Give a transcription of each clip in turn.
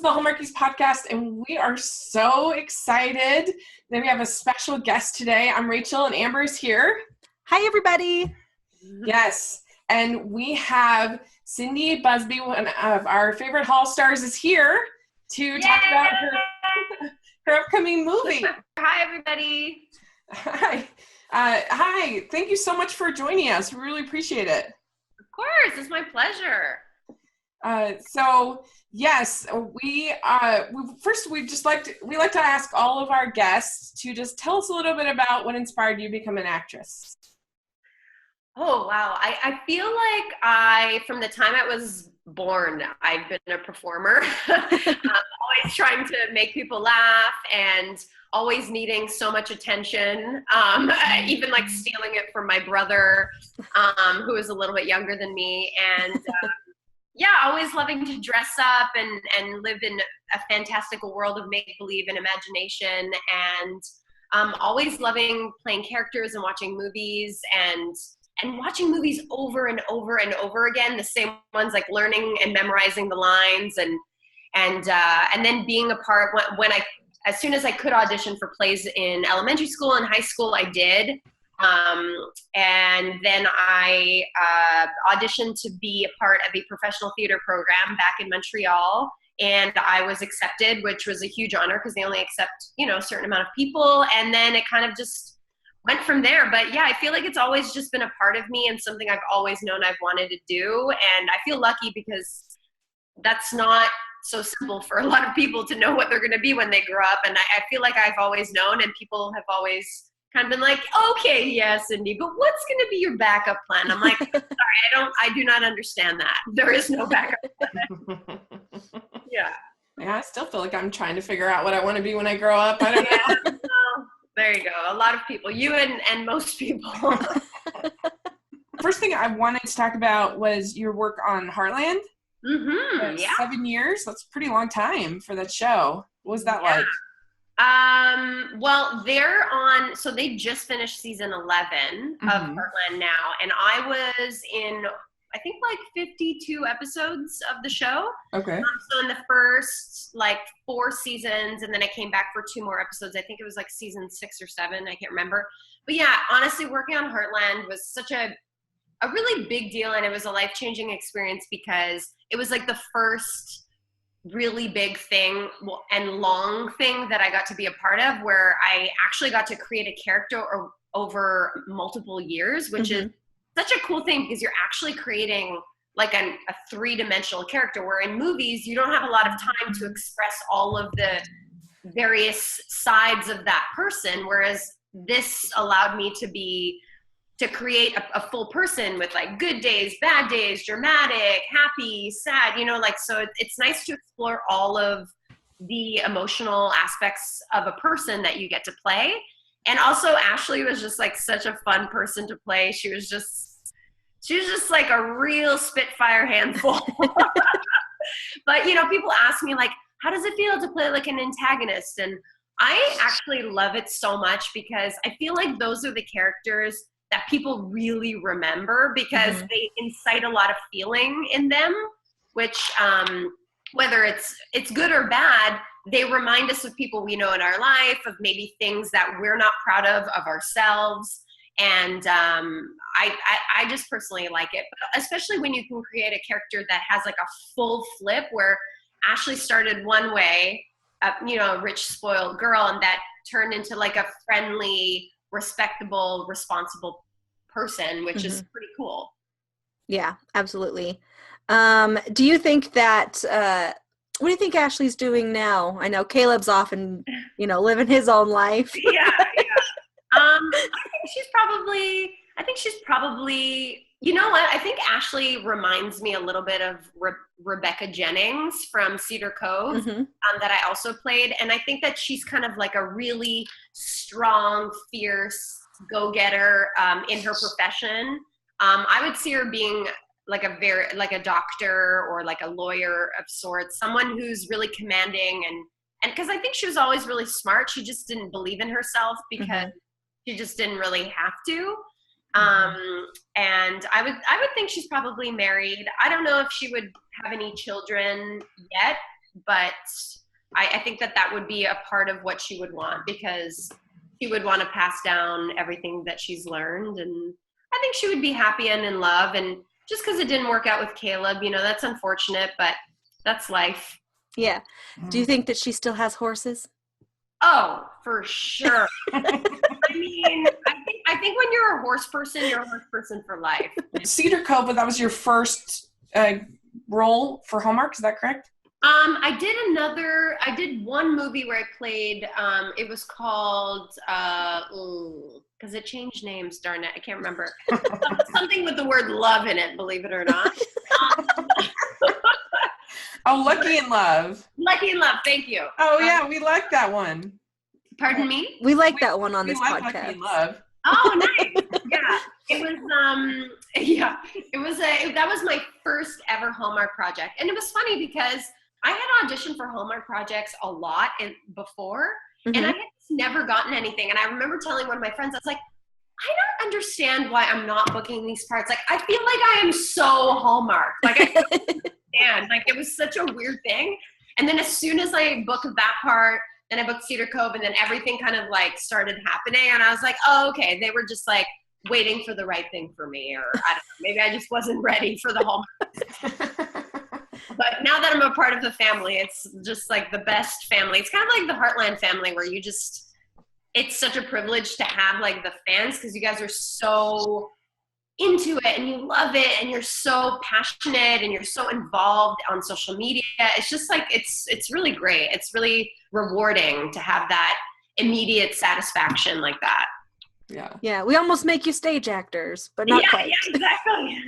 the Hallmarkies podcast, and we are so excited that we have a special guest today. I'm Rachel, and Amber is here. Hi, everybody. Yes, and we have Cindy Busby, one of our favorite Hall stars, is here to talk about her upcoming movie. Hi, everybody. Hi. Hi. Thank you so much for joining us. We really appreciate it. Of course, it's my pleasure. So yes, we like to ask all of our guests to just tell us a little bit about what inspired you to become an actress. Oh, wow. I feel like from the time I was born, I've been a performer. Always trying to make people laugh and always needing so much attention, even like stealing it from my brother, who is a little bit younger than me. And yeah, always loving to dress up and live in a fantastical world of make-believe and imagination. And always loving playing characters and watching movies and watching movies over and over and over again, the same ones, like learning and memorizing the lines and then being a part when as soon as I could audition for plays in elementary school and high school, I did. And then I auditioned to be a part of a professional theater program back in Montreal. And I was accepted, which was a huge honor because they only accept, a certain amount of people. And then it kind of just went from there. But yeah, I feel like it's always just been a part of me and something I've always known I've wanted to do. And I feel lucky because that's not so simple for a lot of people to know what they're going to be when they grow up. And I feel like I've always known, and people have always kind of been like, okay, yeah, Cindy, but what's going to be your backup plan? I'm like, sorry, I do not understand that. There is no backup plan. Yeah. Yeah, I still feel like I'm trying to figure out what I want to be when I grow up. I don't know. There you go. A lot of people, you and most people. First thing I wanted to talk about was your work on Heartland. Mm-hmm. Yeah. 7 years. That's a pretty long time for that show. What was that like? Well, so they just finished season 11 of Heartland now, and I was in, I think, like 52 episodes of the show. Okay. So in the first 4 seasons, and then I came back for 2 more episodes. I think it was like season 6 or 7. I can't remember. But yeah, honestly, working on Heartland was such a really big deal, and it was a life-changing experience because it was like the first really big thing and long thing that I got to be a part of, where I actually got to create a character over multiple years, which is such a cool thing because you're actually creating like a 3-dimensional character, where in movies you don't have a lot of time to express all of the various sides of that person, whereas this allowed me to create a full person with like good days, bad days, dramatic, happy, sad, so it's nice to explore all of the emotional aspects of a person that you get to play. And also Ashley was just like such a fun person to play. She was just like a real spitfire handful. But people ask me like, how does it feel to play like an antagonist? And I actually love it so much because I feel like those are the characters that people really remember because they incite a lot of feeling in them, which whether it's good or bad, they remind us of people we know in our life, of maybe things that we're not proud of ourselves. And I just personally like it, but especially when you can create a character that has like a full flip, where Ashley started one way, a rich, spoiled girl, and that turned into like a friendly, respectable, responsible person, which is pretty cool. Yeah, absolutely. Do you think that what do you think Ashley's doing now? I know Caleb's off and living his own life. Yeah. I think she's probably you know what, I think Ashley reminds me a little bit of Rebecca Jennings from Cedar Cove, that I also played. And I think that she's kind of like a really strong, fierce go-getter in her profession. I would see her being like a doctor or like a lawyer of sorts, someone who's really commanding and because I think she was always really smart. She just didn't believe in herself because she just didn't really have to. And I would think she's probably married. I don't know if she would have any children yet, but I think that would be a part of what she would want, because she would want to pass down everything that she's learned. And I think she would be happy and in love. And just because it didn't work out with Caleb, that's unfortunate, but that's life. Yeah. Do you think that she still has horses? Oh, for sure. I mean, I think when you're a horse person, you're a horse person for life. Cedar Cove, that was your first role for Hallmark, is that correct? I did one movie where I played, it was called, because it changed names, darn it, I can't remember. Something with the word love in it, believe it or not. Oh, Lucky in Love. Lucky in Love, thank you. Oh, yeah, we like that one. Pardon me? We like that one on this like podcast. Lucky in Love. Oh, nice. Yeah. That was my first ever Hallmark project. And it was funny because I had auditioned for Hallmark projects a lot before, and I had just never gotten anything. And I remember telling one of my friends, I was like, I don't understand why I'm not booking these parts. Like, I feel like I am so Hallmark. Like, I don't understand. Like, it was such a weird thing. And then as soon as I booked that part, then I booked Cedar Cove, and then everything kind of like started happening. And I was like, oh, okay. They were just like waiting for the right thing for me, or I don't know. Maybe I just wasn't ready for the Hallmark. But now that I'm a part of the family, it's just like the best family. It's kind of like the Heartland family, where it's such a privilege to have like the fans, because you guys are so into it and you love it and you're so passionate and you're so involved on social media. It's just like, it's really great. It's really rewarding to have that immediate satisfaction like that. Yeah. Yeah. We almost make you stage actors, but not quite. Yeah, exactly.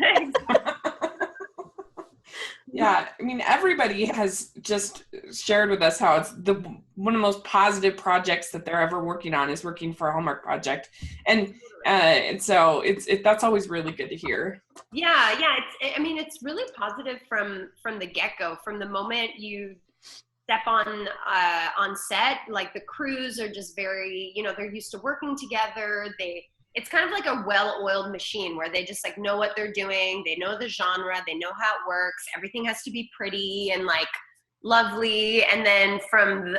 Yeah, I mean, everybody has just shared with us how it's one of the most positive projects that they're ever working on is working for a Hallmark project, and so that's always really good to hear. Yeah. It's really positive from the get-go. From the moment you step on set, like the crews are just very, they're used to working together. It's kind of like a well-oiled machine where they just like know what they're doing. They know the genre. They know how it works. Everything has to be pretty and like lovely. And then from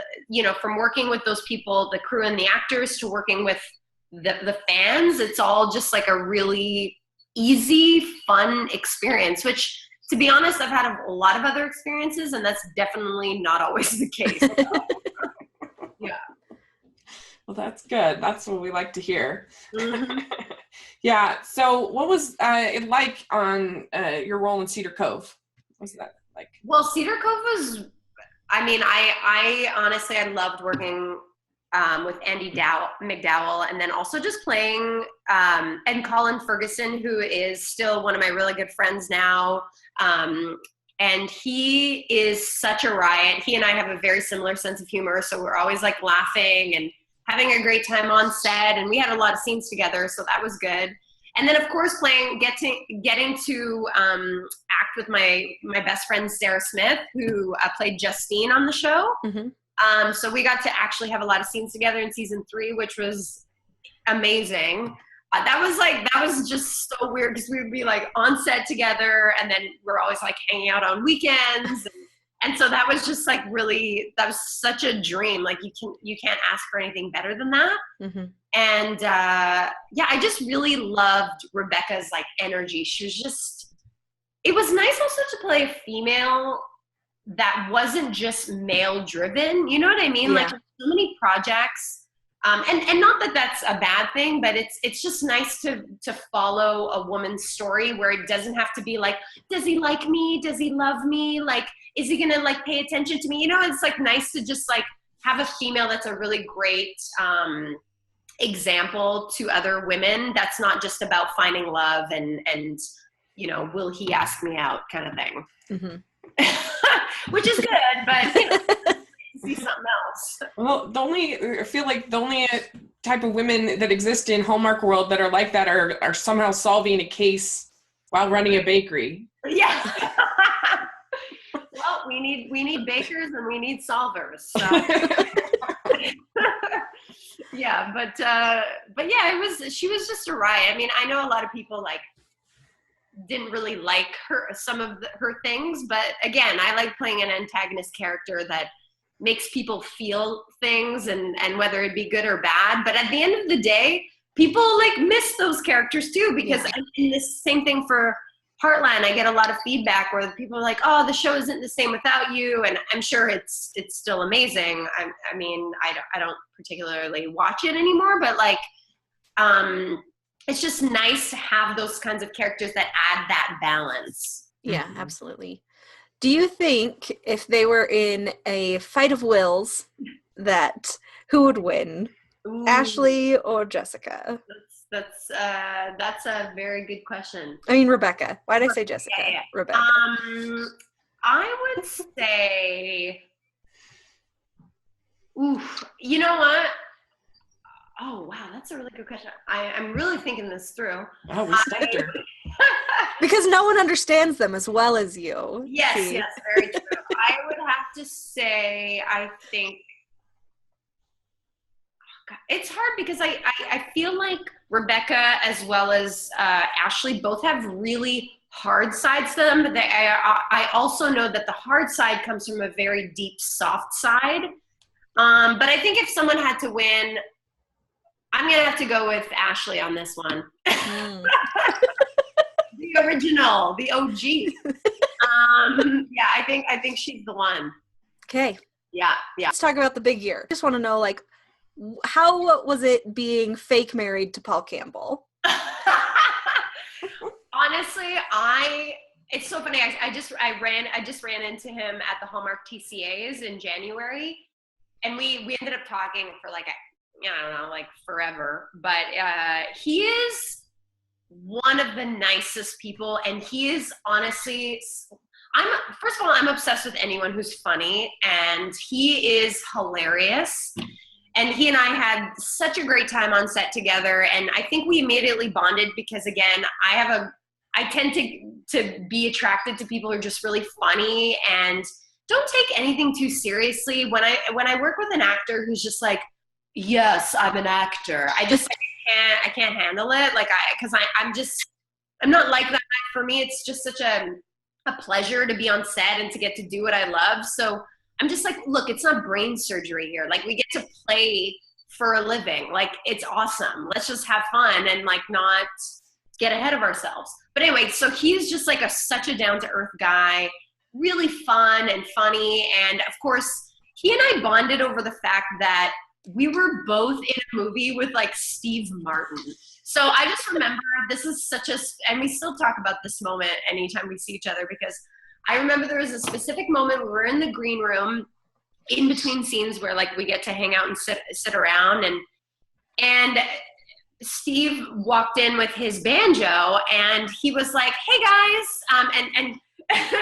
working with those people, the crew and the actors, to working with the fans, it's all just like a really easy, fun experience, which, to be honest, I've had a lot of other experiences, and that's definitely not always the case. Yeah. Well, that's good. That's what we like to hear. Mm-hmm. Yeah. So what was it like on your role in Cedar Cove? What was that like? Well, Cedar Cove was, I honestly, I loved working with Andy McDowell, and then also just playing, and Colin Ferguson, who is still one of my really good friends now. And he is such a riot. He and I have a very similar sense of humor, so we're always like laughing and having a great time on set, and we had a lot of scenes together, so that was good. And then, of course, getting to act with my best friend Sarah Smith, who played Justine on the show. Mm-hmm. So we got to actually have a lot of scenes together in season 3, which was amazing. That was just so weird, because we would be like on set together, and then we're always like hanging out on weekends. And so that was just like really, that was such a dream. Like you can't ask for anything better than that. Mm-hmm. And I just really loved Rebecca's like energy. She was just, it was nice also to play a female that wasn't just male driven. You know what I mean? Yeah. Like so many projects. And not that that's a bad thing, but it's just nice to follow a woman's story where it doesn't have to be like, does he like me? Does he love me? Like, is he gonna like pay attention to me? It's like nice to just like have a female that's a really great example to other women. That's not just about finding love and will he ask me out kind of thing. Mm-hmm. Which is good, but see something else. Well, I feel like the only type of women that exist in Hallmark world that are like that are somehow solving a case while running a bakery. Yeah. Well, we need bakers and we need solvers. So. Yeah, but yeah, she was just a riot. I mean, I know a lot of people like didn't really like some of her things, but again, I like playing an antagonist character that makes people feel things, and whether it be good or bad. But at the end of the day, people like miss those characters too, because in this same thing for Heartland, I get a lot of feedback where people are like, oh, the show isn't the same without you. And I'm sure it's still amazing. I mean, I don't particularly watch it anymore, but like, it's just nice to have those kinds of characters that add that balance. Yeah, absolutely. Do you think if they were in a fight of wills, that who would win? Ooh. Ashley or Jessica? That's a very good question. I mean, Rebecca. Why did I say Jessica? Yeah. Rebecca. I would say, you know what? Oh, wow, that's a really good question. I'm really thinking this through. Wow, we stumped her. Because no one understands them as well as you. Yes, See? yes, very true. I would have to say, I think, it's hard because I feel like Rebecca as well as Ashley both have really hard sides to them, but I also know that the hard side comes from a very deep, soft side. But I think if someone had to win, I'm going to have to go with Ashley on this one. The original, the OG. Yeah, I think she's the one. Okay. Yeah. Let's talk about the big year. I just want to know, like, how was it being fake married to Paul Campbell? Honestly, it's so funny. I just ran into him at the Hallmark TCAs in January, and we ended up talking for like I don't know, like forever. But he is one of the nicest people, and he is honestly. First of all, I'm obsessed with anyone who's funny, and he is hilarious. And he and I had such a great time on set together, and I think we immediately bonded because, again, I tend to be attracted to people who are just really funny and don't take anything too seriously. When I work with an actor who's just like, yes, I'm an actor, I can't handle it. Like I'm not like that. For me, it's just such a pleasure to be on set and to get to do what I love. So I'm just like, look, it's not brain surgery here. Like, we get to play for a living. Like, it's awesome. Let's just have fun and like not get ahead of ourselves. But anyway, so he's just like such a down-to-earth guy, really fun and funny. And of course, he and I bonded over the fact that we were both in a movie with like Steve Martin. So I just remember this is and we still talk about this moment anytime we see each other, because I remember there was a specific moment we were in the green room in between scenes where like we get to hang out and sit around, and Steve walked in with his banjo and he was like, hey guys, and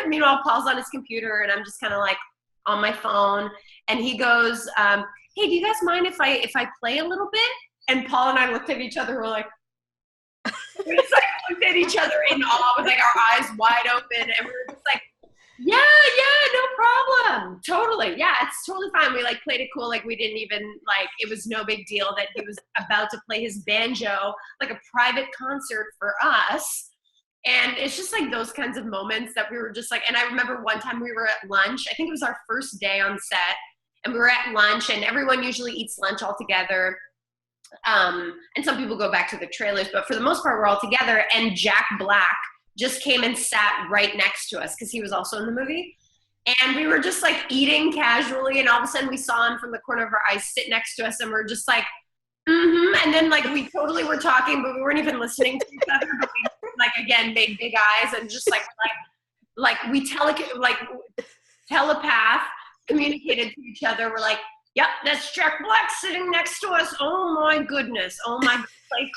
meanwhile Paul's on his computer and I'm just kind of like on my phone, and he goes, hey, do you guys mind if I play a little bit? And Paul and I looked at each other, we're like, we just like looked at each other in awe with like our eyes wide open, and we were just like, yeah, no problem. Totally. Yeah, it's totally fine. We like played it cool. Like we didn't even like, it was no big deal that he was about to play his banjo, like a private concert for us. And it's just like those kinds of moments that we were just like, and I remember one time we were at lunch, I think it was our first day on set, and we were at lunch and everyone usually eats lunch all together. And some people go back to the trailers, but for the most part, we're all together. And Jack Black just came and sat right next to us because he was also in the movie. And we were just like eating casually, and all of a sudden we saw him from the corner of our eyes sit next to us, and we're just like, and then like we totally were talking, but we weren't even listening to each other. But we like again made big eyes and just like we telepath communicated to each other. We're like, yep, that's Jack Black sitting next to us. Oh my goodness. Oh my, play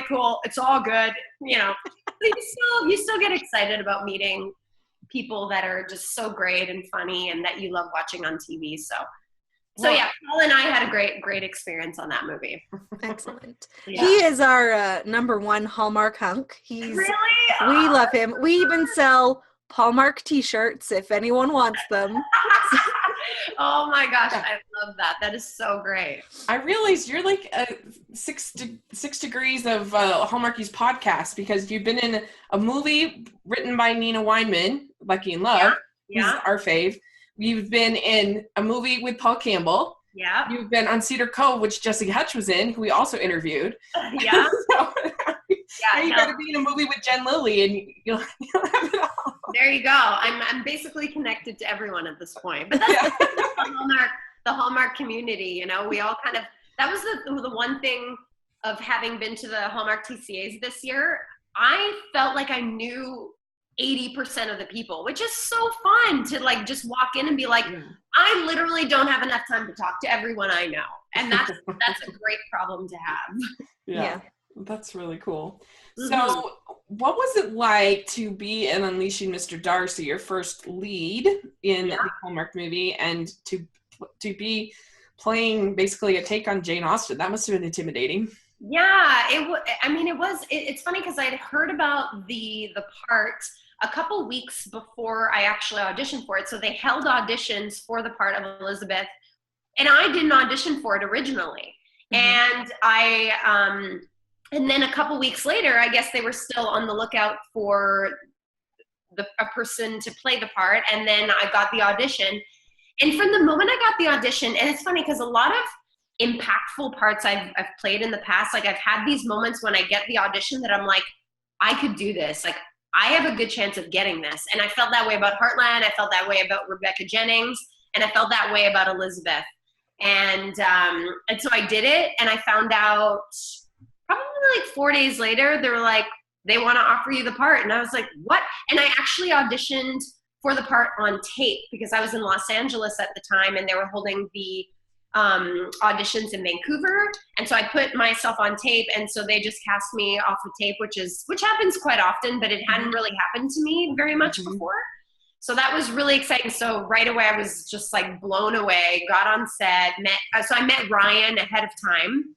cool. It's all good. You know, you still get excited about meeting people that are just so great and funny and that you love watching on TV. So yeah, Paul and I had a great experience on that movie. Excellent. Yeah. He is our number one Hallmark hunk. Really? We love him. We even sell Hallmark t-shirts if anyone wants them. Oh my gosh, I love that. That is so great. I realized you're like a 6 degrees degrees of Hallmarkies podcast, because you've been in a movie written by Nina Weinman, Lucky in Love, who's our fave. You've been in a movie with Paul Campbell. Yeah. You've been on Cedar Cove, which Jesse Hutch was in, who we also interviewed. Yeah. So, now you got to be in a movie with Jen Lilly, and you'll have it all. There you go. I'm basically connected to everyone at this point. But that's the Hallmark community. You know, we all kind of, that was the one thing of having been to the Hallmark TCAs this year. I felt like I knew 80% of the people, which is so fun to like just walk in and be like, I literally don't have enough time to talk to everyone I know. And that's a great problem to have. Yeah. That's really cool. So what was it like to be in Unleashing Mr. Darcy, your first lead in the Hallmark movie, and to be playing basically a take on Jane Austen? That must have been intimidating. Yeah, it's funny because I had heard about the part a couple weeks before I actually auditioned for it. So they held auditions for the part of Elizabeth, and I didn't audition for it originally. And and then a couple weeks later, I guess they were still on the lookout for a person to play the part. And then I got the audition. And from the moment I got the audition, and it's funny because a lot of impactful parts I've played in the past, like I've had these moments when I get the audition that I'm like, I could do this. Like I have a good chance of getting this. And I felt that way about Heartland. I felt that way about Rebecca Jennings. And I felt that way about Elizabeth. And so I did it, and I found out probably like 4 days later, they were like, they want to offer you the part. And I was like, what? And I actually auditioned for the part on tape because I was in Los Angeles at the time, and they were holding the auditions in Vancouver. And so I put myself on tape, and so they just cast me off of tape, which happens quite often, but it hadn't really happened to me very much before. So that was really exciting. So right away, I was just like blown away, got on set, so I met Ryan ahead of time.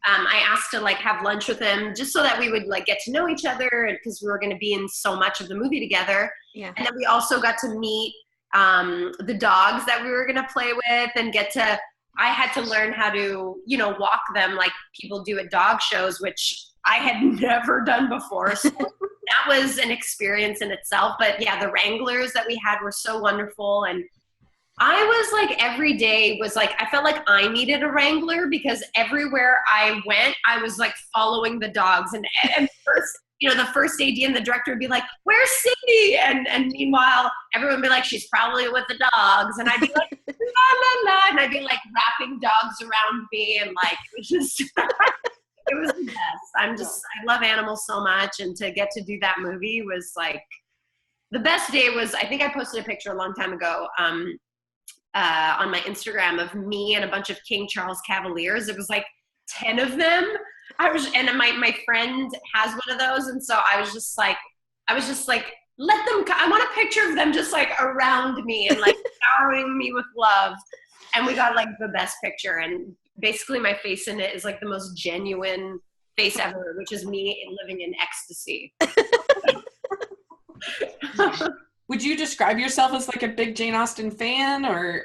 I asked to like have lunch with him just so that we would like get to know each other, because we were going to be in so much of the movie together. And then we also got to meet the dogs that we were going to play with, and I had to learn how to, walk them like people do at dog shows, which I had never done before. So that was an experience in itself. But yeah, the wranglers that we had were so wonderful. And I was like, every day was like, I felt like I needed a wrangler, because everywhere I went, I was like following the dogs. And first, the first AD and the director would be like, where's Cindy? And meanwhile, everyone would be like, she's probably with the dogs. And I'd be like, la, la, la. And I'd be like wrapping dogs around me. And like, it was just, it was the best. I love animals so much. And to get to do that movie was like, the best day was, I think I posted a picture a long time ago, on my Instagram of me and a bunch of King Charles Cavaliers. It was like 10 of them. And my friend has one of those. And so I was just like, let them, I want a picture of them just like around me and like showering me with love. And we got like the best picture. And basically my face in it is like the most genuine face ever, which is me living in ecstasy. Would you describe yourself as like a big Jane Austen fan, or?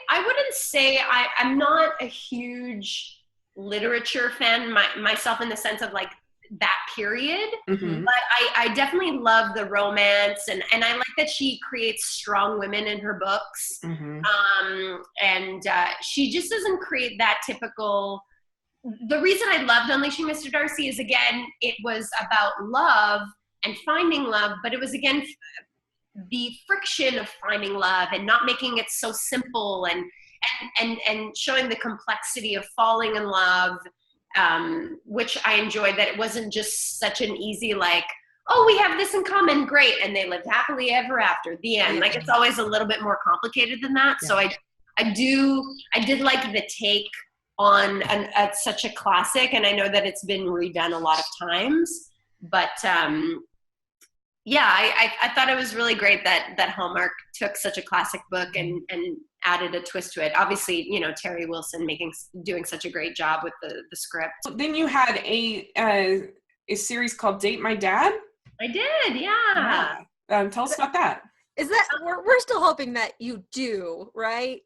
I wouldn't say I'm not a huge literature fan myself in the sense of like that period, but I definitely love the romance, and I like that she creates strong women in her books, and she just doesn't create that typical. The reason I loved Unleashing Mr. Darcy is, again, it was about love and finding love, but it was, again, the friction of finding love and not making it so simple, and showing the complexity of falling in love, which I enjoyed, that it wasn't just such an easy, like, oh, we have this in common, great, and they lived happily ever after, the end. Like, it's always a little bit more complicated than that. So I did like the take on such a classic, and I know that it's been redone a lot of times, but I thought it was really great that Hallmark took such a classic book and added a twist to it. Obviously, Terry Wilson doing such a great job with the script. Then you had a series called Date My Dad. I did, yeah. Tell us about that. Is that we're still hoping that you do, right?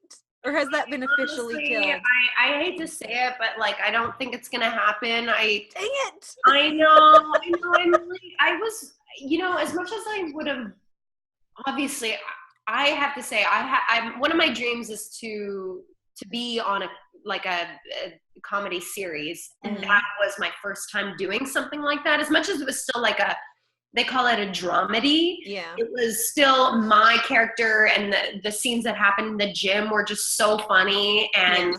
Or has that been officially Honestly, killed? I hate to say it, but like I don't think it's gonna happen. Dang it! I know. I was, as much as I would have, obviously, I have to say, I'm one of my dreams is to be on a comedy series, and that was my first time doing something like that. As much as it was still like they call it a dramedy. Yeah. It was still my character, and the scenes that happened in the gym were just so funny. And,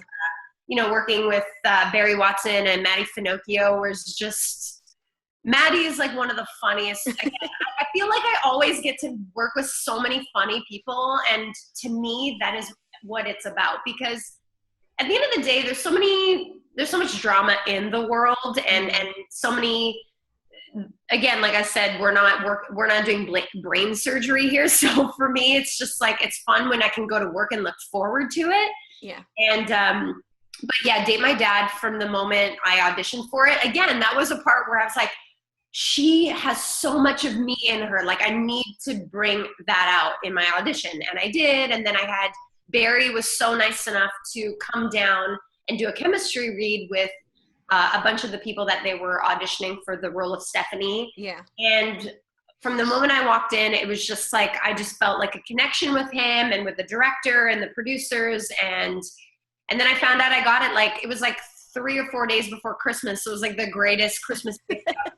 working with Barry Watson and Maddie Finocchio was just, Maddie is like one of the funniest. I feel like I always get to work with so many funny people. And to me, that is what it's about, because at the end of the day, there's so much drama in the world, and so many, again, like I said, we're not doing brain surgery here. So for me, it's just like, it's fun when I can go to work and look forward to it. Yeah. And, but yeah, Date My Dad, from the moment I auditioned for it, again, that was a part where I was like, she has so much of me in her. Like, I need to bring that out in my audition. And I did. And then Barry was so nice enough to come down and do a chemistry read with a bunch of the people that they were auditioning for the role of Stephanie. Yeah. And from the moment I walked in, it was just like, I just felt like a connection with him and with the director and the producers. And then I found out I got it, like, it was like 3 or 4 days before Christmas. So it was like the greatest Christmas gift ever.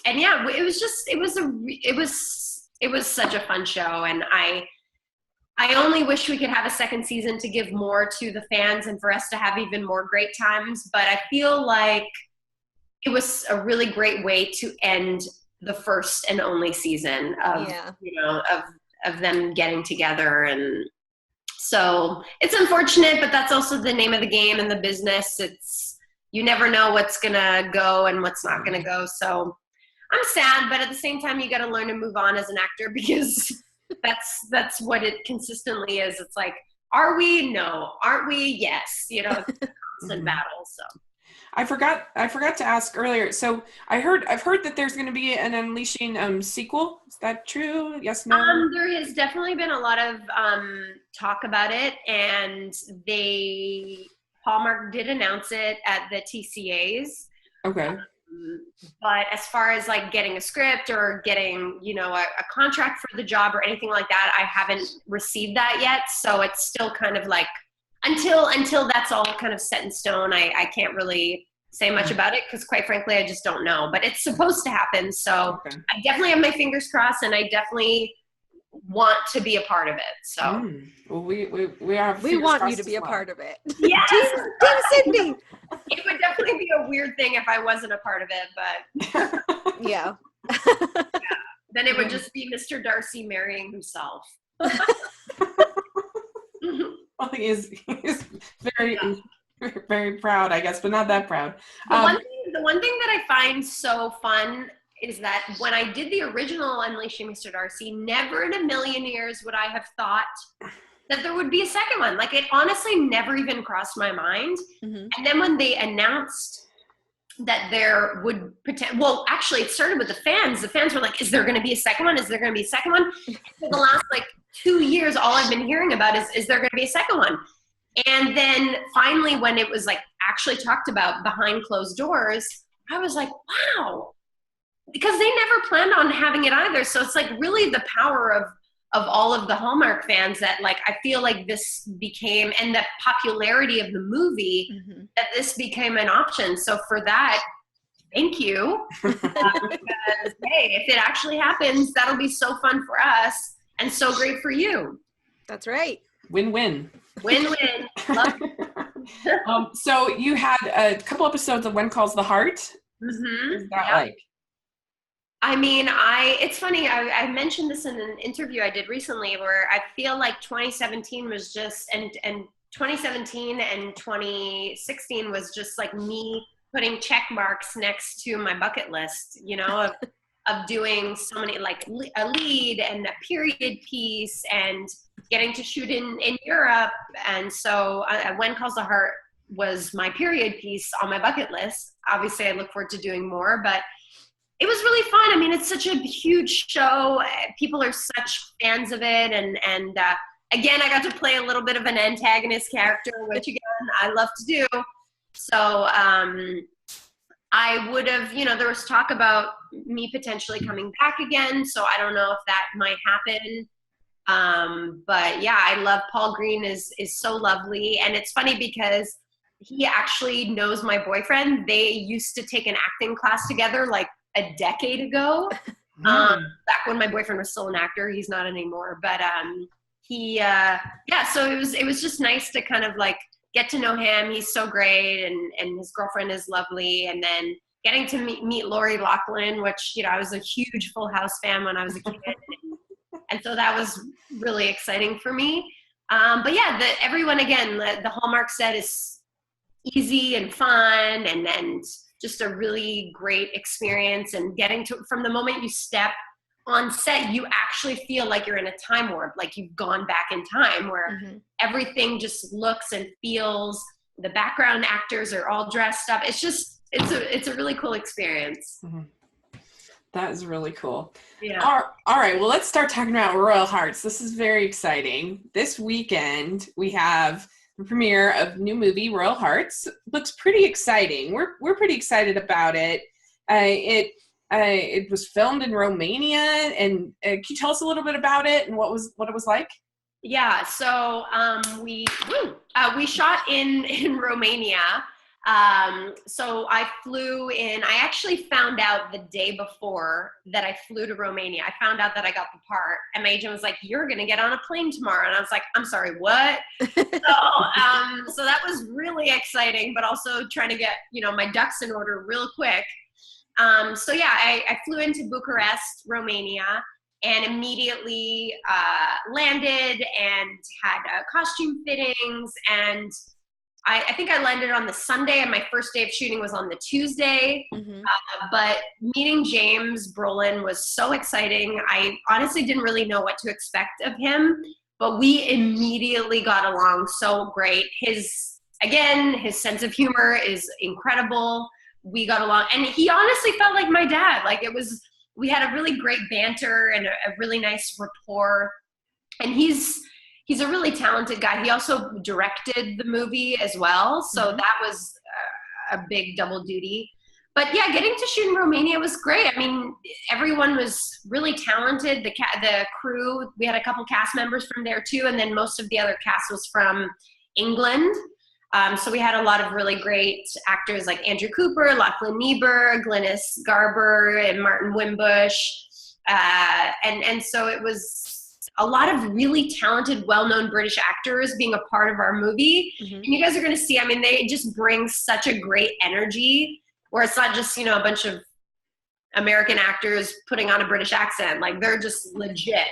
And yeah, it was such a fun show. And I only wish we could have a second season to give more to the fans and for us to have even more great times. But I feel like it was a really great way to end the first and only season of, of them getting together. And so it's unfortunate, but that's also the name of the game in the business. You never know what's going to go and what's not going to go. So I'm sad, but at the same time, you got to learn to move on as an actor, because that's what it consistently is. It's like, are we? No. Aren't we? Yes. It's a constant battle. So I forgot to ask earlier. So I've heard that there's going to be an Unleashing sequel. Is that true? Yes, no? There has definitely been a lot of talk about it, and Hallmark did announce it at the TCAs. Okay. But as far as like getting a script or getting, a contract for the job or anything like that, I haven't received that yet. So it's still kind of like, until that's all kind of set in stone, I can't really say much about it, because quite frankly, I just don't know. But it's supposed to happen. So okay. I definitely have my fingers crossed, and I definitely want to be a part of it. So well, we want you to be a part of it. Yes. Team Cindy. It would definitely be a weird thing if I wasn't a part of it, but yeah. Then it would just be Mr. Darcy marrying himself. Well, he is very, very proud, I guess, but not that proud. The one thing that I find so fun is that when I did the original Unleashing Mr. Darcy, never in a million years would I have thought that there would be a second one. Like, it honestly never even crossed my mind. Mm-hmm. And then when they announced that there would well, actually it started with the fans. The fans were like, is there going to be a second one? Is there going to be a second one? For the last 2 years, all I've been hearing about is there going to be a second one? And then finally, when it was actually talked about behind closed doors, I was like, wow, because they never planned on having it either. So it's really the power of all of the Hallmark fans that I feel like this became, and the popularity of the movie, mm-hmm. that this became an option. So for that, thank you. Because, hey, if it actually happens, that'll be so fun for us and so great for you. That's right. Win-win. Win-win. So you had a couple episodes of When Calls the Heart. Mm-hmm. What is that like? I mean, it's funny, I mentioned this in an interview I did recently, where I feel like 2017 was just, and 2017 and 2016 was just me putting check marks next to my bucket list, of doing so many, a lead and a period piece and getting to shoot in Europe. And so When Calls the Heart was my period piece on my bucket list. Obviously, I look forward to doing more, but it was really fun. I mean, it's such a huge show. People are such fans of it. And again, I got to play a little bit of an antagonist character, which again, I love to do. So I would have, there was talk about me potentially coming back again. So I don't know if that might happen. But yeah, I love Paul Green is so lovely. And it's funny because he actually knows my boyfriend. They used to take an acting class together like a decade ago. Back when my boyfriend was still an actor. He's not anymore. But so it was just nice to kind of like get to know him. He's so great, and his girlfriend is lovely. And then getting to meet Lori Loughlin, which, I was a huge Full House fan when I was a kid. And so that was really exciting for me. But yeah, everyone, again, the Hallmark set is easy and fun, and just a really great experience. And getting to, from the moment you step on set, you actually feel like you're in a time warp, like you've gone back in time, where everything just looks and feels, the background actors are all dressed up. It's just, it's a really cool experience. That is really cool. Yeah. All right. Well, let's start talking about Royal Hearts. This is very exciting. This weekend, we have the premiere of new movie, Royal Hearts. Looks pretty exciting. We're pretty excited about it. It was filmed in Romania, and can you tell us a little bit about it and what it was like? Yeah. So we shot in Romania. So I flew in. I actually found out the day before that I flew to Romania. I found out that I got the part, and my agent was like, "You're going to get on a plane tomorrow." And I was like, "I'm sorry, what?" So that was really exciting, but also trying to get, my ducks in order real quick. So yeah, I flew into Bucharest, Romania, and immediately landed and had costume fittings. And I think I landed on the Sunday, and my first day of shooting was on the Tuesday. But meeting James Brolin was so exciting. I honestly didn't really know what to expect of him, but we immediately got along so great. His sense of humor is incredible. We got along, and he honestly felt like my dad. Like, we had a really great banter and a really nice rapport. And he's a really talented guy. He also directed the movie as well. So that was a big double duty. But yeah, getting to shoot in Romania was great. I mean, everyone was really talented. The crew, we had a couple cast members from there too. And then most of the other cast was from England. So we had a lot of really great actors like Andrew Cooper, Lachlan Niebuhr, Glynis Garber, and Martin Wimbush. And so it was a lot of really talented, well-known British actors being a part of our movie. And you guys are going to see, I mean, they just bring such a great energy, where it's not just, a bunch of American actors putting on a British accent. Like, they're just legit.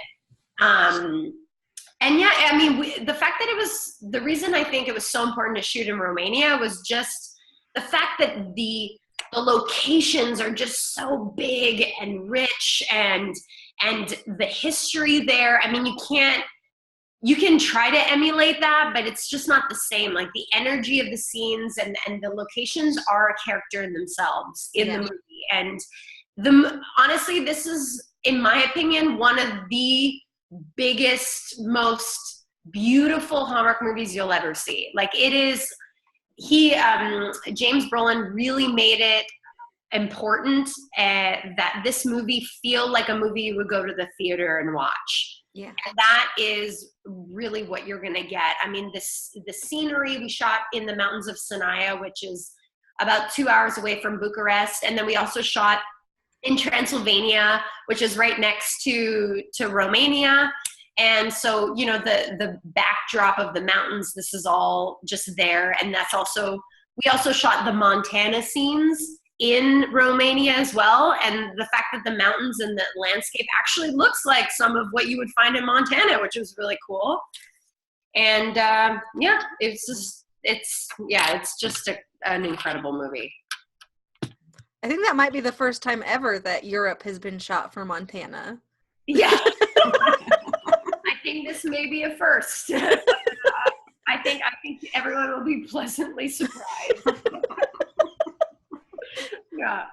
And yeah, I mean, the fact that the reason I think it was so important to shoot in Romania was just the fact that the locations are just so big and rich, and the history there. I mean, you can try to emulate that, but it's just not the same. Like, the energy of the scenes and the locations are a character in themselves in the movie. And honestly, this is, in my opinion, one of the biggest, most beautiful Hallmark movies you'll ever see. Like, it is, James Brolin really made it important that this movie feel like a movie you would go to the theater and watch. Yeah. And that is really what you're going to get. I mean, the scenery we shot in the mountains of Sinaia, which is about 2 hours away from Bucharest. And then we also shot in Transylvania, which is right next to Romania. And so, the backdrop of the mountains, this is all just there. And we also shot the Montana scenes in Romania as well. And the fact that the mountains and the landscape actually looks like some of what you would find in Montana, which was really cool. And it's just an incredible movie. I think that might be the first time ever that Europe has been shot for Montana. Yeah. I think this may be a first. I think everyone will be pleasantly surprised. Yeah.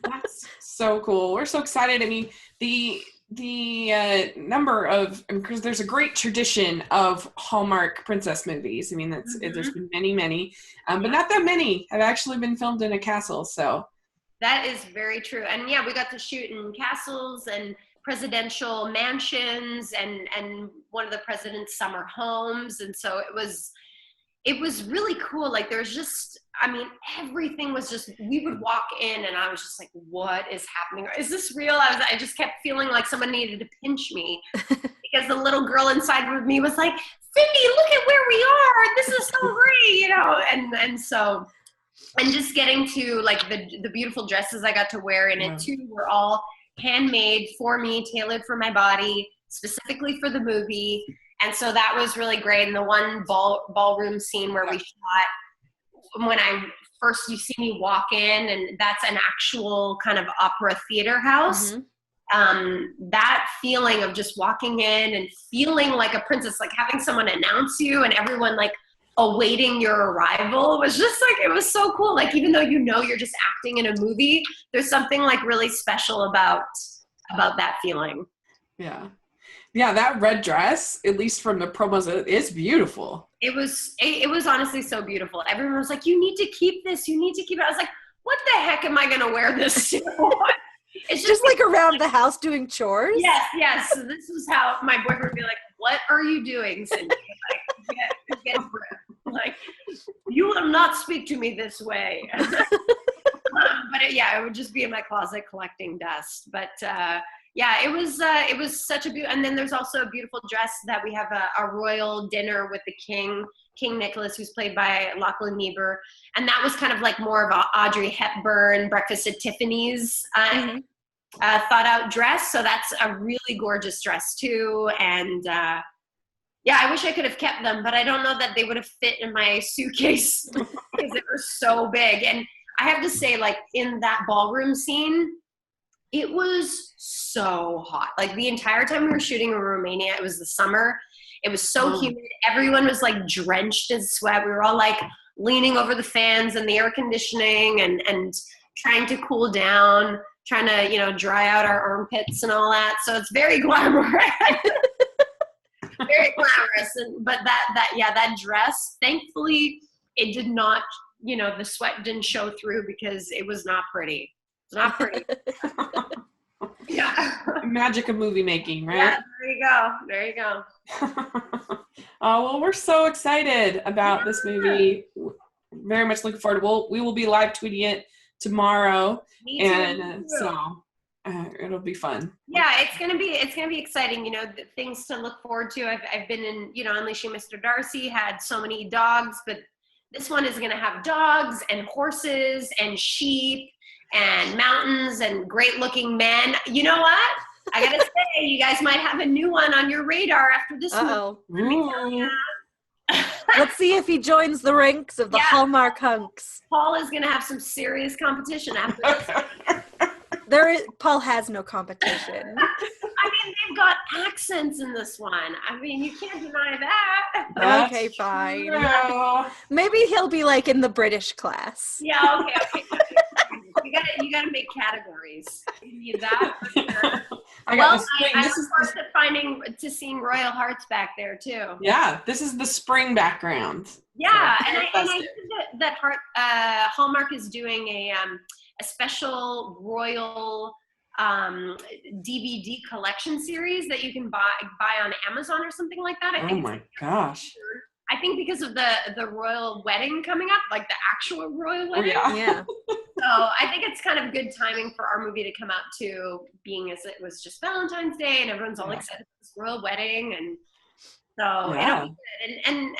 That's so cool. We're so excited. I mean, the number of, because there's a great tradition of Hallmark princess movies. I mean, there's been many, but not that many have actually been filmed in a castle. So that is very true. And yeah, we got to shoot in castles and presidential mansions and one of the president's summer homes. And so it was really cool. Like there's just, I mean, everything was just, we would walk in and I was just like, what is happening? Is this real? I just kept feeling like someone needed to pinch me because the little girl inside with me was like, Cindy, look at where we are. This is so great, you know? And so, and just getting to like the beautiful dresses I got to wear in it too were all handmade for me, tailored for my body, specifically for the movie. And so that was really great. And the one ballroom scene where we shot, when you see me walk in, and that's an actual kind of opera theater house. That feeling of just walking in and feeling like a princess, like having someone announce you and everyone like awaiting your arrival was just like, it was so cool. Like, even though you're just acting in a movie, there's something like really special about that feeling. Yeah, that red dress, at least from the promos, is beautiful. It was honestly so beautiful. Everyone was like, you need to keep this. You need to keep it. I was like, what the heck am I going to wear this to? It's just like around the house doing chores? Yes. So this is how my boyfriend would be like, what are you doing, Cindy? Like, get a grip. Like, you will not speak to me this way. But it would just be in my closet collecting dust. But yeah, it was such a beautiful, and then there's also a beautiful dress that we have a royal dinner with the King Nicholas, who's played by Lachlan Niebuhr. And that was kind of like more of a Audrey Hepburn, Breakfast at Tiffany's thought out dress. So that's a really gorgeous dress too. And yeah, I wish I could have kept them, but I don't know that they would have fit in my suitcase because they were so big. And I have to say, like, in that ballroom scene, it was so hot. Like the entire time we were shooting in Romania, it was the summer. It was so humid. Everyone was like drenched in sweat. We were all like leaning over the fans and the air conditioning and trying to cool down, trying to, you know, dry out our armpits and all that. So it's very glamorous. Very glamorous. But that dress, thankfully, it did not, you know, the sweat didn't show through because it was not pretty. It's not pretty. Yeah. Magic of movie making, right? Yeah, there you go. Oh, well, we're so excited about this movie. Very much looking forward. We will be live tweeting it tomorrow. Me too. And so it'll be fun. Yeah, it's gonna be exciting. You know, things to look forward to. I've been in, you know, Unleashing Mr. Darcy had so many dogs, but this one is gonna have dogs and horses and sheep and mountains and great looking men. You know what? I gotta say, you guys might have a new one on your radar after this one. Let's see if he joins the ranks of the Hallmark hunks. Paul is gonna have some serious competition after this. Paul has no competition. I mean, they've got accents in this one. I mean, you can't deny that. Okay, fine. True. Maybe he'll be like in the British class. Yeah, okay. You gotta make categories. You need that for sure. I look forward to seeing Royal Hearts back there too. Yeah, this is the spring background. Yeah, so, and I think that Hallmark is doing a special Royal DVD collection series that you can buy on Amazon or something like that. I think my gosh. I think because of the royal wedding coming up, like the actual royal wedding. Yeah. So I think it's kind of good timing for our movie to come out too, being as it was just Valentine's Day and everyone's all excited for this royal wedding, and so it'll be good. And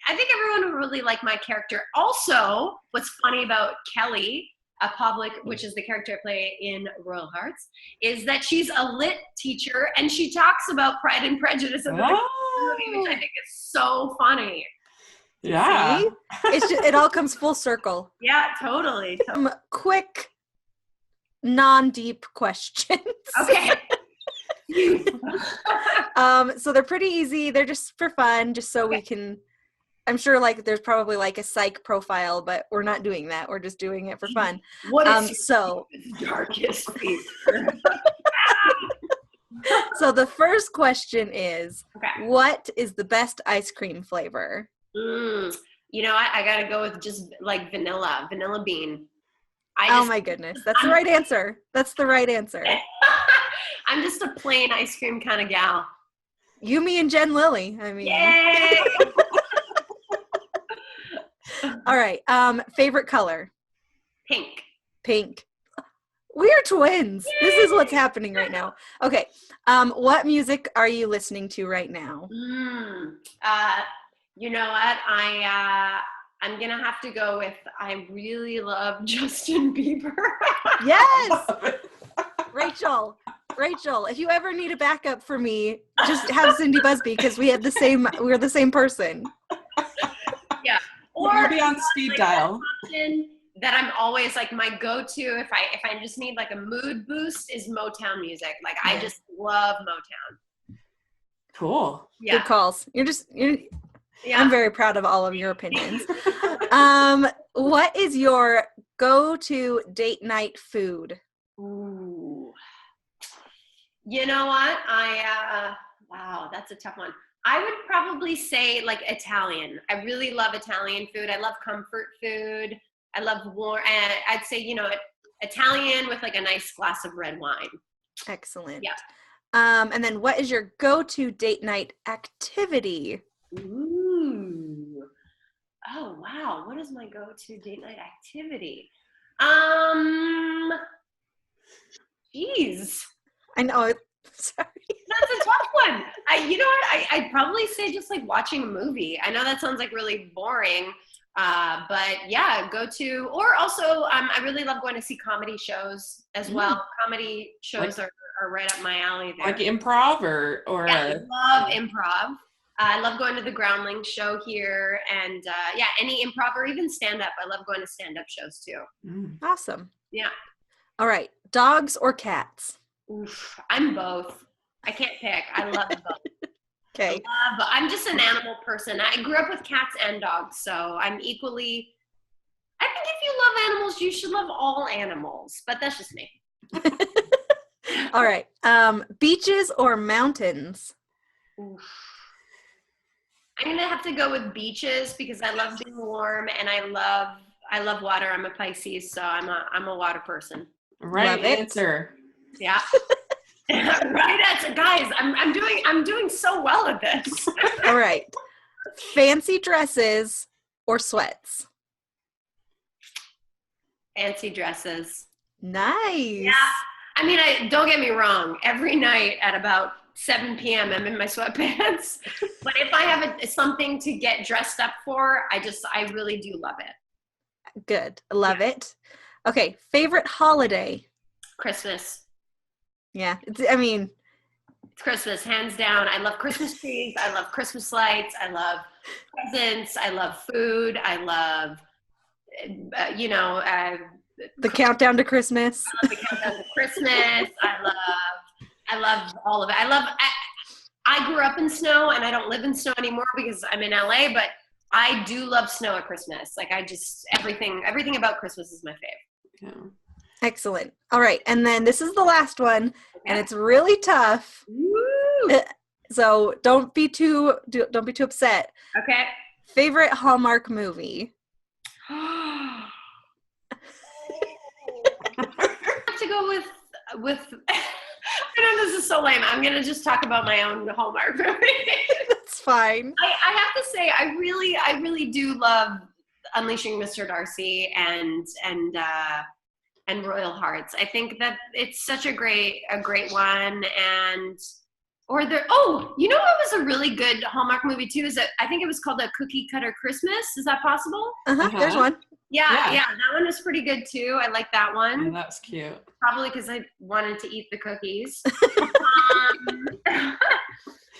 I think everyone will really like my character. Also, what's funny about Kelly Pavlik, which is the character I play in Royal Hearts, is that she's a lit teacher and she talks about Pride and Prejudice in the movie, which I think is so funny. Yeah. See? It all comes full circle. Yeah, totally. Quick, non-deep questions. Okay. So they're pretty easy. They're just for fun, just so we can, I'm sure like there's probably like a psych profile, but we're not doing that. We're just doing it for fun. What is darkest fear? So the first question is, Okay. what is the best ice cream flavor? You know, I gotta go with just like vanilla bean. Oh my goodness. That's the right answer. That's the right answer. I'm just a plain ice cream kind of gal. You, me, and Jen Lilly. I mean. Yay! All right. Favorite color? Pink. Pink. We are twins. Yay! This is what's happening right now. Okay. What music are you listening to right now? You know what? I'm gonna have to go with. I really love Justin Bieber. Yes. Rachel, if you ever need a backup for me, just have Cindy Busby because we're the same person. Yeah. Or you'll be on speed dial. That I'm always like my go-to if I just need like a mood boost is Motown music. Like I just love Motown. Cool. Yeah. Good calls. I'm very proud of all of your opinions. What is your go-to date night food? Ooh. You know what? Wow, that's a tough one. I would probably say like Italian. I really love Italian food. I love comfort food. I love warm, and I'd say, Italian with like a nice glass of red wine. Excellent. Yeah. And then what is your go-to date night activity? Ooh. Oh, wow. What is my go-to date night activity? Geez. I know. Sorry. That's a tough one. You know what? I'd probably say just like watching a movie. I know that sounds like really boring, but yeah, or also I really love going to see comedy shows as well. Comedy shows are right up my alley there. Like improv or yeah, I love improv. I love going to the Groundling show here, and any improv or even stand-up. I love going to stand-up shows too. Awesome. Yeah. All right. Dogs or cats? Oof, I'm both. I can't pick. I love both. Okay. I'm just an animal person. I grew up with cats and dogs, so I'm equally. I think if you love animals, you should love all animals, but that's just me. All right. Beaches or mountains? Oof. I'm gonna have to go with beaches because I love being warm and I love water. I'm a Pisces, so I'm a water person. Right answer. Yeah. Right answer, guys. I'm doing so well at this. All right. Fancy dresses or sweats? Fancy dresses. Nice. Yeah. I mean, don't get me wrong. Every night at about 7 p.m. I'm in my sweatpants. But if I have something to get dressed up for, I really do love it. Good. Love it. Okay. Favorite holiday? Christmas. Yeah. It's Christmas, hands down. I love Christmas trees. I love Christmas lights. I love presents. I love food. I love, the countdown to Christmas. I love the countdown to Christmas. I love all of it. I grew up in snow and I don't live in snow anymore because I'm in LA, but I do love snow at Christmas. Like everything about Christmas is my fave. Yeah. Excellent. All right. And then this is the last one and it's really tough. Woo! So don't be too upset. Okay. Favorite Hallmark movie? I have to go with I know this is so lame. I'm gonna just talk about my own Hallmark movie. That's fine. I have to say I really do love Unleashing Mr. Darcy and Royal Hearts. I think that it's such a great one. And you know what was a really good Hallmark movie too? I think it was called A Cookie Cutter Christmas. Is that possible? There's one. Yeah, that one was pretty good too. I like that one. Yeah, that's cute. Probably because I wanted to eat the cookies. But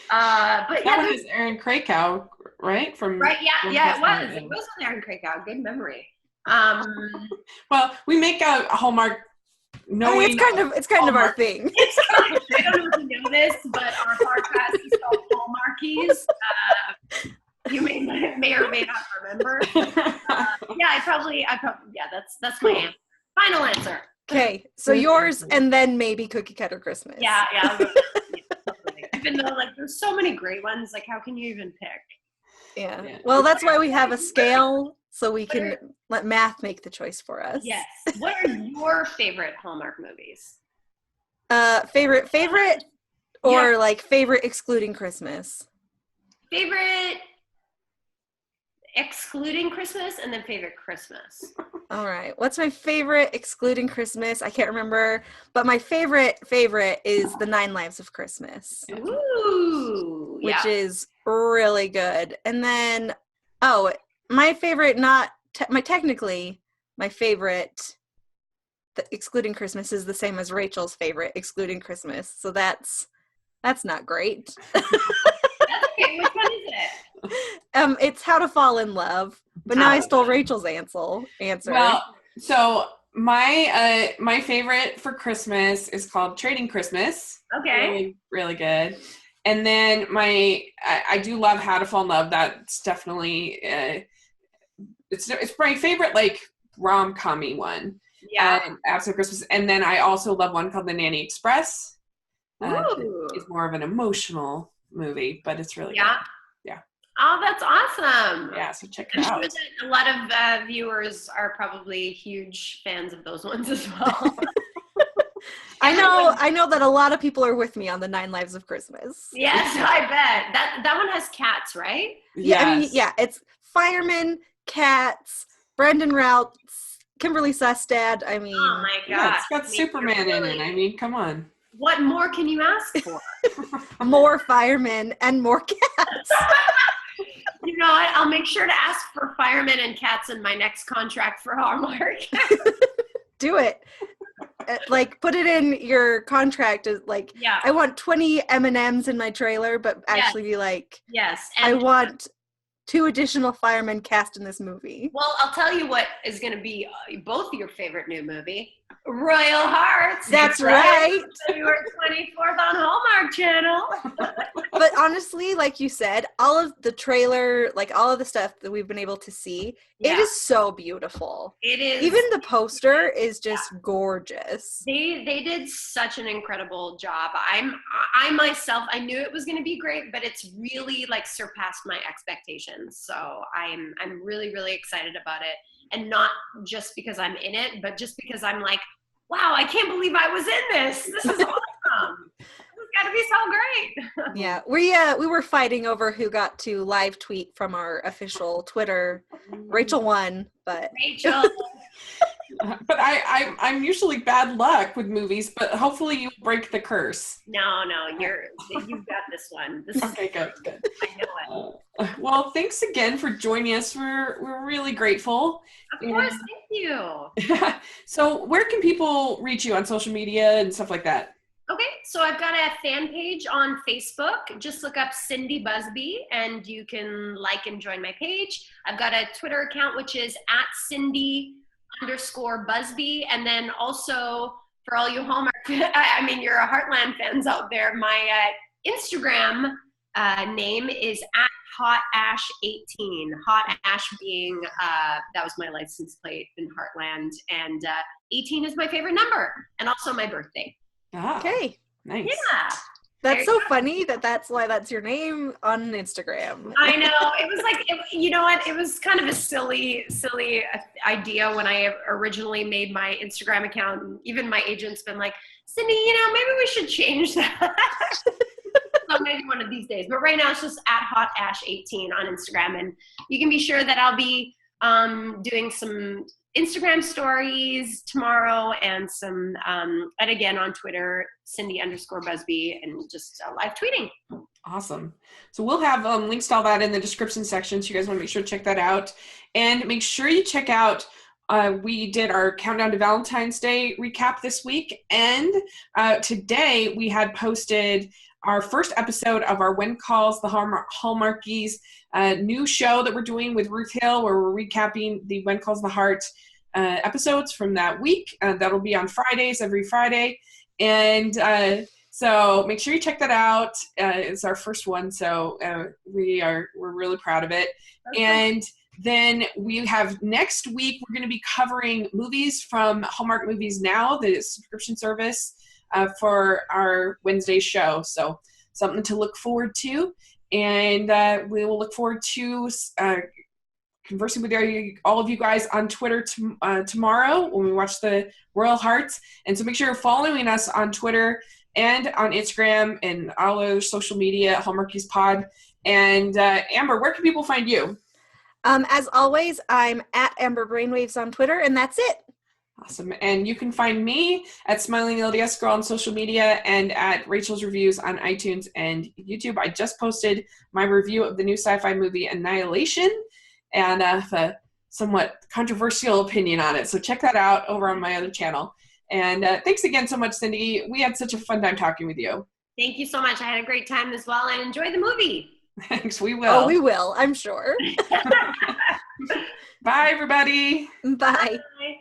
that one is Aaron Krakow, right? Right, yeah, it was. It was with Aaron Krakow. Good memory. Well, we make a Hallmark. It's kind of our thing. I don't know if you know this, but our podcast is called Hallmarkies. You may or may not remember. That's my answer. Final answer. Okay, so yours and then maybe Cookie Cutter Christmas. Yeah. Even though like there's so many great ones, like how can you even pick? Yeah. Well, that's why we have a scale, so we can let math make the choice for us. Yes. What are your favorite Hallmark movies? Favorite or like favorite excluding Christmas? Favorite excluding Christmas and then favorite Christmas. All right. What's my favorite excluding Christmas? I can't remember, but my favorite is The 9 Lives of Christmas. Ooh. Which is really good. And then my favorite my favorite excluding Christmas is the same as Rachel's favorite excluding Christmas. So that's not great. That's okay. Which one is it? It's How to Fall in Love. But now I stole Rachel's answer. Well, so my favorite for Christmas is called Trading Christmas. Okay. Really, really good. And then I do love How to Fall in Love. That's definitely it's my favorite like rom-com-y one. Yeah. After Christmas. And then I also love one called The Nanny Express. Ooh. It's more of an emotional movie, but it's really good. Yeah. Oh, that's awesome. Yeah, so check it I'm out. sure that a lot of viewers are probably huge fans of those ones as well. I know that a lot of people are with me on The 9 Lives of Christmas. Yes, I bet. That one has cats, right? Yeah, Yes. It's firemen, cats, Brendan Routh, Kimberly Sustad. I mean, Oh my god. Yeah, it's got Superman in it. I mean, come on. What more can you ask for? more firemen and more cats. You know what? I'll make sure to ask for firemen and cats in my next contract for Hallmark. Do it. Like, put it in your contract as like, I want 20 M&Ms in my trailer, but actually be like, yes. And I want 2 additional firemen cast in this movie. Well, I'll tell you what is going to be both your favorite new movie, Royal Hearts. That's right. February 24th on Hallmark Channel. But honestly, like you said, all of the trailer, like all of the stuff that we've been able to see, it is so beautiful. It is. Even the poster is just gorgeous. They did such an incredible job. I myself, I knew it was going to be great, but it's really like surpassed my expectations. So I'm really, really excited about it. And not just because I'm in it, but just because I'm like, wow, I can't believe I was in this. This is awesome. This has got to be so great. Yeah, we were fighting over who got to live tweet from our official Twitter. Rachel won, but Rachel. But I'm usually bad luck with movies, but hopefully you break the curse. No, you've got this one. Okay, good. I know it. Well, thanks again for joining us. We're really grateful. Of course, thank you. So where can people reach you on social media and stuff like that? Okay, so I've got a fan page on Facebook. Just look up Cindy Busby and you can like and join my page. I've got a Twitter account, which is @Cindy_Busby. And then also for all you Hallmark, I mean, you're a Heartland fans out there, my Instagram name is @HotAsh18. Hot Ash being, that was my license plate in Heartland. And 18 is my favorite number and also my birthday. Ah, okay. Nice. Yeah. That's so funny that's why that's your name on Instagram. I know. It was like, you know what? It was kind of a silly idea when I originally made my Instagram account. And even my agent's been like, Cindy, maybe we should change that. So maybe one of these days. But right now it's just @HotAsh18 on Instagram. And you can be sure that I'll be doing some Instagram stories tomorrow and some, and again on Twitter, Cindy_Busby, and just live tweeting. Awesome. So we'll have links to all that in the description section. So you guys want to make sure to check that out, and make sure you check out, we did our Countdown to Valentine's Day recap this week. And today we had posted our first episode of our When Calls the Hallmarkies new show that we're doing with Ruth Hill, where we're recapping the When Calls the Heart episodes from that week. That'll be on Fridays, every Friday. And so make sure you check that out. It's our first one, so we're really proud of it. Okay. And then we have next week, we're going to be covering movies from Hallmark Movies Now, the subscription service for our Wednesday show. So something to look forward to. And we will look forward to conversing with all of you guys on Twitter tomorrow when we watch the Royal Hearts. And so make sure you're following us on Twitter and on Instagram and all other social media at Hallmarkies Pod. And Amber, where can people find you? As always, I'm at Amber Brainwaves on Twitter, and that's it. Awesome. And you can find me at Smiling LDS Girl on social media and at Rachel's Reviews on iTunes and YouTube. I just posted my review of the new sci-fi movie Annihilation, and I have a somewhat controversial opinion on it. So check that out over on my other channel. And thanks again so much, Cindy. We had such a fun time talking with you. Thank you so much. I had a great time as well, and enjoy the movie. Thanks. We will. Oh, we will, I'm sure. Bye, everybody. Bye. Bye.